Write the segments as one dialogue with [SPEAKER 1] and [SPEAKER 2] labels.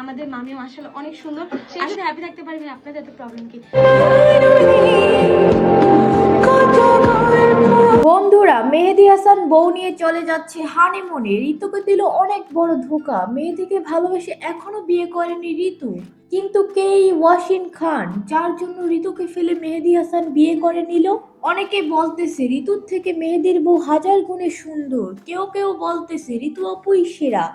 [SPEAKER 1] আমাদের মামিও আসলে অনেক সুন্দর, আসলে হ্যাপি থাকতে পারবেন। আপনাদের এত প্রবলেম কি?
[SPEAKER 2] বন্ধুরা, মেহেদী হাসান বউ নিয়ে চলে যাচ্ছে হানিমুনে। ঋতুকে দিল অনেক বড় ধোঁকা। মেহেদীকে ভালোবেসে এখনো বিয়ে করেনি ঋতু, কিন্তু কে এই ওয়াসিম খান, যার জন্য ঋতুকে ফেলে মেহেদী হাসান বিয়ে করে নিল? অনেকে বলতেছে ঋতুর থেকে মেহেদীর বউ হাজার গুণে সুন্দর, কেউ কেউ বলতেছে ঋতু আপুই সেরা।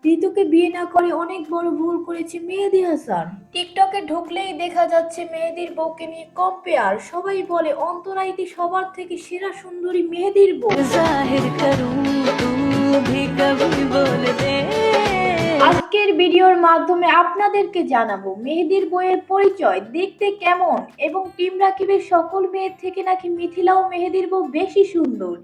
[SPEAKER 2] ঋতুকে বিয়ে না করে অনেক বড় ভুল করেছে মেহেদী হাসান। টিকটকে ঢুকলেই দেখা যাচ্ছে মেহেদীর বউকে নিয়ে কম্পেয়ার। সবাই বলে অন্তরা ইতি সবার থেকে সেরা সুন্দরী মেহেদীর বউ। আজকের ভিডিওর মাধ্যমে আপনাদেরকে জানাবো মেহেদীর বউয়ের পরিচয় দেখতে কেমন, এবং টিম রাকিবের সকল মেয়ের থেকে নাকি মিথিলা ও মেহেদীর বউ বেশি সুন্দর।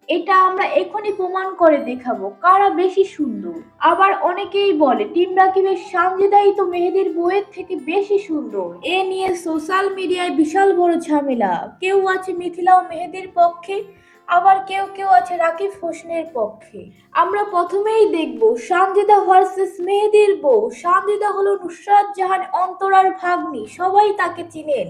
[SPEAKER 2] এটা আমরা এখনই প্রমাণ করে দেখাবো কারা বেশি সুন্দর। আবার অনেকেই বলে টিম রাকিবের সানজিদাই তো মেহেদীর বউয়ের থেকে বেশি সুন্দর। এ নিয়ে সোশ্যাল মিডিয়ায় বিশাল বড় ঝামেলা। কেউ আছে মিথিলা ও মেহেদীর পক্ষে, আবার কেউ কেউ আছে রাকিব হোসেনের পক্ষে। আমরা প্রথমেই দেখব সানজিদা ভার্সেস মেহেদীর বউ। সানজিদা হলো নুসরাত জাহান অন্তরার ভাগ্নি, সবাই তাকে চিনেন।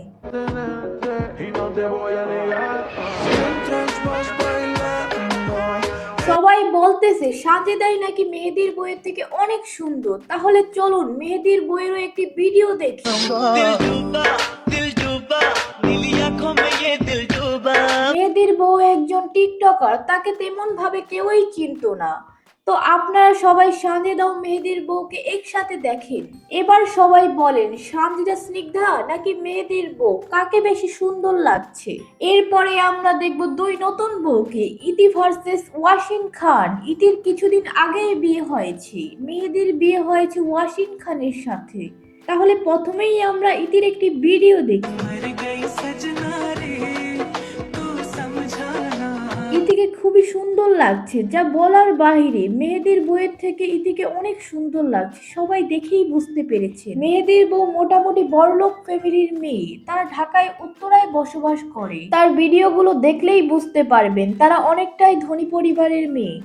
[SPEAKER 2] সবাই বলতেছে সানজিদাই নাকি মেহেদীর বইয়ের থেকে অনেক সুন্দর। তাহলে চলুন মেহেদীর বইয়েরও একটি ভিডিও দেখি। মেহেদীর বউ একজন টিকটকার, তাকে তেমন ভাবে কেউই চিনতো না। তো আপনারা সবাই সানজিদা ও মেহেদীর বউকে একসাথে দেখেন। এবার সবাই বলেন সানজিদা স্নিগ্ধা নাকি মেহেদীর বউ, কাকে বেশি সুন্দর লাগছে? এরপরে আমরা দেখব দুই নতুন বউকে, ইতি ভার্সেস ওয়াসিম খান। ইতির কিছুদিন আগেই বিয়ে হয়েছে, মেহেদীর বিয়ে হয়েছে ওয়াসিম খানের সাথে। তাহলে প্রথমেই আমরা ইতির একটি ভিডিও দেখি। ইতিকে খুবই সুন্দর লাগছে, যা বলার বাহিরে। মেহেদীর বউয়ের থেকে ইতিকে অনেক সুন্দর লাগছে, সবাই দেখেই বুঝতে পেরেছে। মেহেদীর বউ মোটামুটি বড়লোক ফ্যামিলির মেয়ে, তারা ঢাকায় উত্তরায় বসবাস করে। তার ভিডিওগুলো দেখলেই বুঝতে পারবেন তারা অনেকটাই ধনী পরিবারের মেয়ে।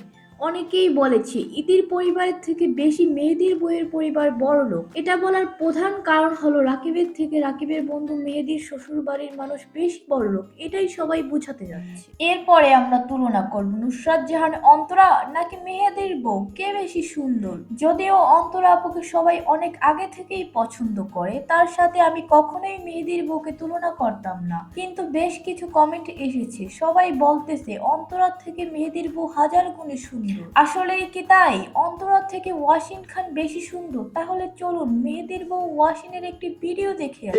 [SPEAKER 2] অনেকেই বলেছে ইতির পরিবারের থেকে বেশি মেহেদীর বউয়ের পরিবার বড়লোক। এটা বলার প্রধান কারণ হলো রাকিবের থেকে রাকিবের বন্ধু মেহেদীর শ্বশুর বাড়ির মানুষ বেশি বড়লোক, এটাই সবাই বুঝাতে যাচ্ছে। এরপরে আমরা তুলনা করব নুসরাত জাহান অন্তরা নাকি মেহেদীর বউ, কে বেশি সুন্দর। যদিও অন্তরা আপুকে সবাই অনেক আগে থেকেই পছন্দ করে, তার সাথে আমি কখনোই মেহেদীর বউকে তুলনা করতাম না, কিন্তু বেশ কিছু কমেন্ট এসেছে, সবাই বলতেছে অন্তরার থেকে মেহেদীর বউ হাজার গুণে সুন্দর। আসলেই কি তাই? অন্তরার থেকে ওয়াসিম খান বেশি সুন্দর? তাহলে চলুন মেহেদীর বউ ওয়াসিমের একটি ভিডিও দেখে আসি।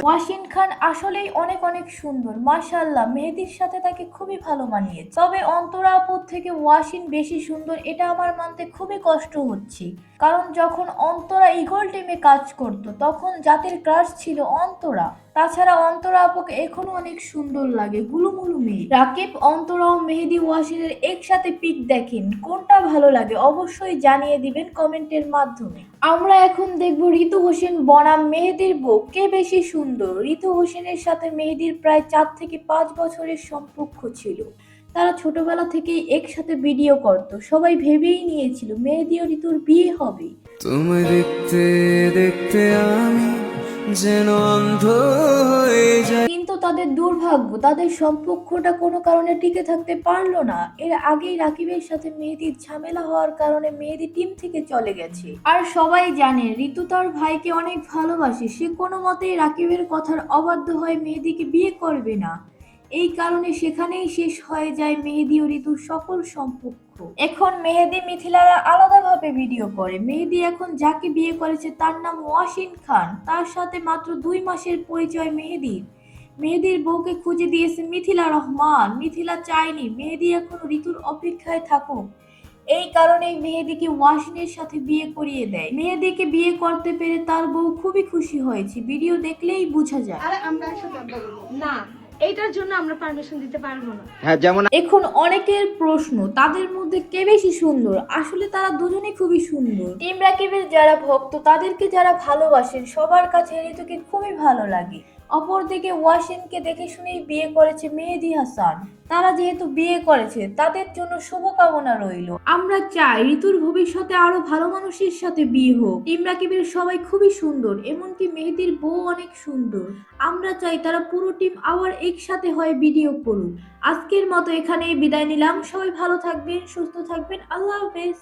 [SPEAKER 2] ওয়াসিম খান আসলেই অনেক অনেক সুন্দর, মাশাআল্লাহ। মেহেদীর সাথে তাকে খুবই ভালো মানিয়েছে। তবে অন্তরা আপুর থেকে ওয়াসিম বেশি সুন্দর এটা আমার মানতে খুবই কষ্ট হচ্ছে, কারণ যখন অন্তরা ইগল টিমে কাজ করত তখন জাতির ক্রাশ ছিল অন্তরা। তাছাড়া অন্তরা আপুকে এখনো অনেক সুন্দর লাগে, গুলুমুলু মেয়ে। রাকিব, অন্তরা ও মেহেদী ওয়াসিমের একসাথে পিক দেখেন, কোনটা ভালো লাগে অবশ্যই জানিয়ে দিবেন কমেন্টের মাধ্যমে। আমরা এখন দেখব ঋতু হোসেন বনাম মেহেদীর বউ, কে বেশি সুন্দর। ঋতু হোসেনের সাথে মেহেদীর প্রায় 4 থেকে 5 বছরের সম্পর্ক ছিল। তারা ছোটবেলা থেকেই একসাথে ভিডিও করত, সবাই ভেবেই নিয়েছিল মেহেদী ও ঋতুর বিয়ে হবে।
[SPEAKER 3] তোমায় দেখতে দেখতে আমি যেন অন্ধ হয়ে যাই।
[SPEAKER 2] কিন্তু তাদের দুর্ভাগ্য, তাদের সম্পর্কটা কোনো কারণে টিকে থাকতে পারলো না। এর আগেই রাকিবের সাথে মেহেদীর ঝামেলা হওয়ার কারণে মেহেদী টিম থেকে চলে গেছে। আর সবাই জানে ঋতু তার ভাইকে অনেক ভালোবাসে, সে কোনো মতেই রাকিবের কথার অবাধ্য হয়ে মেহেদীকে বিয়ে করবে না। এই কারণে সেখানেই শেষ হয়ে যায় মেহেদী ও ঋতুর সকল সম্পর্ক। এখন মেহেদী মিথিলারা আলাদাভাবে ভিডিও করে। মেহেদী এখন যাকে বিয়ে করেছে তার নাম ওয়াসিম খান, তার সাথে মাত্র 2 মাসের পরিচয় মেহেদীর। মেহেদীর বউকে খুঁজে দিয়েছে মিথিলা রহমান। মিথিলা চায়নি মেহেদী এখন ঋতুর অপেক্ষায় থাকুক, এই কারণেই মেহেদীকে ওয়াসিমের সাথে বিয়ে করিয়ে দেয়। মেহেদীকে বিয়ে করতে পেরে তার বউ খুবই খুশি হয়েছে, ভিডিও দেখলেই বোঝা যায়।
[SPEAKER 1] আরে আমরা একসাথে না, এইটার জন্য আমরা পারমিশন দিতে পারবো না।
[SPEAKER 4] হ্যাঁ, যেমন
[SPEAKER 2] এখন অনেকের প্রশ্ন তাদের মধ্যে কে বেশি সুন্দর। আসলে তারা দুজনেই খুবই সুন্দর। টিম রাকিবের যারা ভক্ত, তাদেরকে যারা ভালোবাসেন, সবার কাছে ঋতুকে খুবই ভালো লাগে। অপরদিকে ওয়াসিমকে দেখে শুনেই বিয়ে করেছে মেহেদী হাসান। তারা যেহেতু বিয়ে করেছে তাদের জন্য শুভকামনা রইল। আমরা চাই ঋতুর ভবিষ্যতে আরো ভালো মানুষের সাথে বিয়ে হোক। টিম রাকিবের সবাই খুবই সুন্দর, এমনকি মেহেদীর বউ অনেক সুন্দর। আমরা চাই তারা পুরো টিম আবার একসাথে হয়ে ভিডিও করুক। আজকের মতো এখানেই বিদায় নিলাম। সবাই ভালো থাকবেন, সুস্থ থাকবেন। আল্লাহ হাফেজ।